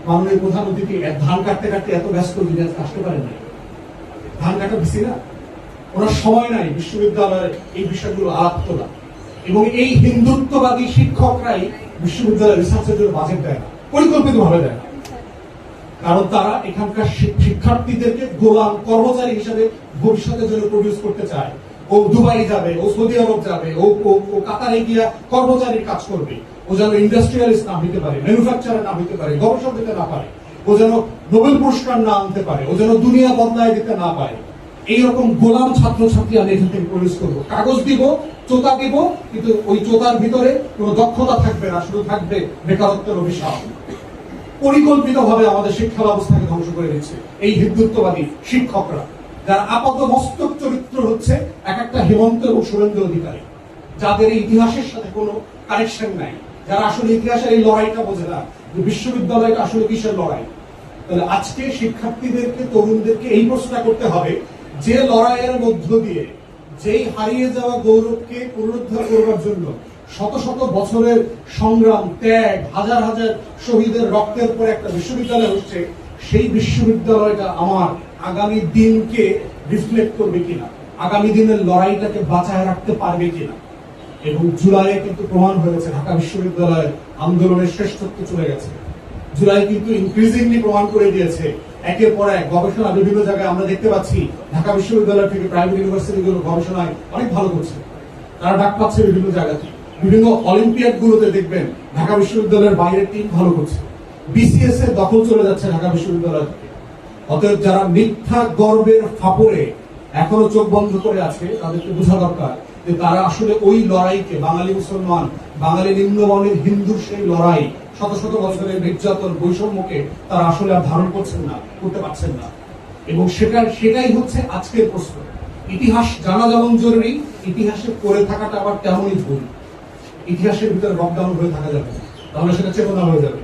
মাননীয় প্রধান অতিথি ধান কাটতে কাটতে এত ব্যস্ত দিনে আসতে পারেন না। ধান কাটা বেশি না, ওনার সময় নাই বিশ্ববিদ্যালয়ের এই বিষয়গুলো আলাপ তোলা। এবং এই হিন্দুত্ববাদী শিক্ষকরাই বিশ্ববিদ্যালয়ের রিসার্চের জন্য বাজেট দেয় না, পরিকল্পিত ভাবে দেয় না। কারণ তারা এখানকার শিক্ষার্থীদেরকে গোলাম কর্মচারী হিসেবে ভবিষ্যতের জন্য প্রডিউস করতে চায়। ও দুবাই যাবে, ও সৌদি আরব যাবে, ও কাতারে গিয়া কর্মচারীর কাজ করবে। ও যেন ইন্ডাস্ট্রিয়ালিস্ট না হইতে পারে, ম্যানুফ্যাকচারার না হইতে পারে, গবেষক হতে না পারে, ও যেন নোবেল পুরস্কার না আনতে পারে, ও যেন দুনিয়া বদলায় দিতে না পারে। এইরকম গোলাম ছাত্রছাত্রী আমি এখান থেকে প্রডিউস করবো। কাগজ দিব, চোতা দিব, কিন্তু ওই চোতার ভিতরে কোনো দক্ষতা থাকবে না, শুধু থাকবে বেকারত্বের অভিশাপ। পরিকল্পিত ভাবে আমাদের শিক্ষা ব্যবস্থাকে ধ্বংস করে দিচ্ছে এই হিন্দুত্ববাদী শিক্ষকরা, যার আপাত মস্তক চরিত্র হচ্ছে এক একটা হেমন্ত এবং সুরেন্দ্র অধিকারী, যাদের ইতিহাসের সাথে কোনো কানেকশন নাই, যারা আসলে ইতিহাসের এই লড়াইটা বোঝে না যে বিশ্ববিদ্যালয়টা আসলে কিসের লড়াই। তাহলে আজকে শিক্ষার্থীদেরকে, তরুণদেরকে এই প্রশ্নটা করতে হবে যে লড়াইয়ের মধ্য দিয়ে, যেই হারিয়ে যাওয়া গৌরবকে পুনরুদ্ধার করবার জন্য শত শত বছরের সংগ্রাম, ত্যাগ, হাজার হাজার শহীদের রক্তের পরে একটা বিশ্ববিদ্যালয় হচ্ছে, সেই বিশ্ববিদ্যালয়টা আমার আগামী দিনকে রিফ্লেক্ট করবে কিনা, আগামী দিনের লড়াইটাকে বাঁচায় রাখতে পারবে কিনা। এবং জুলাইয়ে কিন্তু প্রমাণ হয়েছে ঢাকা বিশ্ববিদ্যালয়ের আন্দোলনের শ্রেষ্ঠত্ব চলে গেছে। জুলাই কিন্তু ইনক্রিজিংলি প্রমাণ করে দিয়েছে, একের পর এক গবেষণা বিভিন্ন জায়গায় আমরা দেখতে পাচ্ছি ঢাকা বিশ্ববিদ্যালয় থেকে প্রাইভেট ইউনিভার্সিটিগুলো গবেষণায় অনেক ভালো করছে, তারা ডাক পাচ্ছে বিভিন্ন জায়গাতে। বিভিন্ন অলিম্পিয়াড গুলোতে দেখবেন ঢাকা বিশ্ববিদ্যালয়ের বাইরের টিম ভালো করছে। বিসিএস এর দখল চলে যাচ্ছে ঢাকা বিশ্ববিদ্যালয় থেকে। অতএব যারা মিথ্যা গর্বের ফাপড়ে এখনো চোখ বন্ধ করে আছে, তাদেরকে বোঝা দরকার যে তারা আসলে ওই লড়াইকে, বাঙালি মুসলমান, বাঙালি নিম্নবর্ণের হিন্দুর সেই লড়াই, শত শত বছরের নির্যাতন, বৈষম্যকে তারা আসলে আর ধারণ করছেন না, করতে পারছেন না। এবং সেটাই হচ্ছে আজকের প্রশ্ন। ইতিহাস জানা যেমন জরুরি, ইতিহাসে পড়ে থাকাটা আবার তেমনই ভুল। ইতিহাসের ভিতরে লকডাউন হয়ে থাকা যাবে, তাহলে সেটা চেতনা হয়ে যাবে।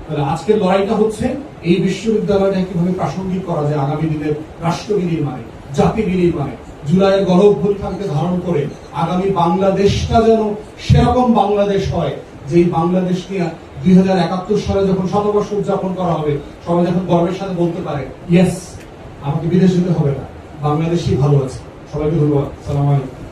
তাহলে আজকের লড়াইটা হচ্ছে এই বিশ্ববিদ্যালয়টা কিভাবে প্রাসঙ্গিক করা যায় আগামী দিনের রাষ্ট্র বিনির্মাণে, জাতি বিনির্মাণে। জুলাইয়ের গণঅভ্যুত্থানকে ধারণ করে আগামী বাংলাদেশটা যেন সেরকম বাংলাদেশ হয়, যেই বাংলাদেশ নিয়ে 2071 সালে যখন শতবর্ষ উদযাপন করা হবে, সবাই যখন গর্বের সাথে বলতে পারে, ইয়েস, আমাকে বিদেশ যেতে হবে না, বাংলাদেশই ভালো আছে। সবাইকে ধন্যবাদ। সালাম আলাইকুম।